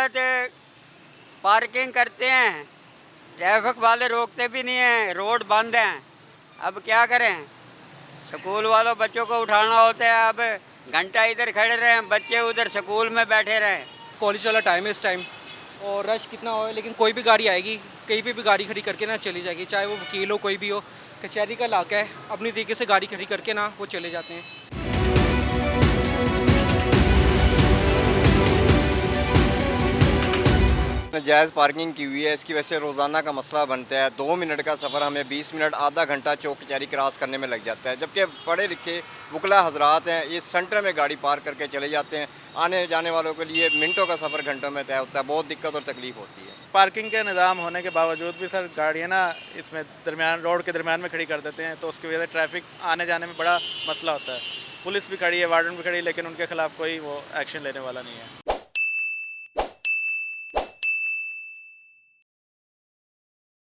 गलत पार्किंग करते हैं, ट्रैफिक वाले रोकते भी नहीं हैं, रोड बंद हैं। अब क्या करें, स्कूल वालों बच्चों को उठाना होता है, अब घंटा इधर खड़े रहें, बच्चे उधर स्कूल में बैठे रहें। कॉलेज वाला टाइम है इस टाइम, और रश कितना हो, लेकिन कोई भी गाड़ी आएगी, कहीं पे भी गाड़ी खड़ी करके ना चली जाएगी, चाहे वो वकील हो कोई भी हो। कचहरी का इलाका है, अपनी तरीके से गाड़ी खड़ी करके ना वो चले जाते हैं। जायज़ पार्किंग की हुई है, इसकी वजह से रोज़ाना का मसला बनता है। 2 मिनट का सफ़र हमें 20 मिनट आधा घंटा चौक कचहरी क्रॉस करने में लग जाता है, जबकि पढ़े लिखे वकला हजरात हैं, ये सेंटर में गाड़ी पार्क करके चले जाते हैं। आने जाने वालों के लिए मिनटों का सफ़र घंटों में तय होता है, बहुत दिक्कत और तकलीफ़ होती है। पार्किंग के निज़ाम होने के बावजूद भी सर गाड़ियाँ ना इसमें दरमियान रोड के दरमियान में खड़ी कर देते हैं, तो उसकी वजह से ट्रैफिक आने जाने में बड़ा मसला होता है। पुलिस भी खड़ी है, वार्डन भी खड़ी है, लेकिन उनके खिलाफ़ कोई वो एक्शन लेने वाला नहीं है।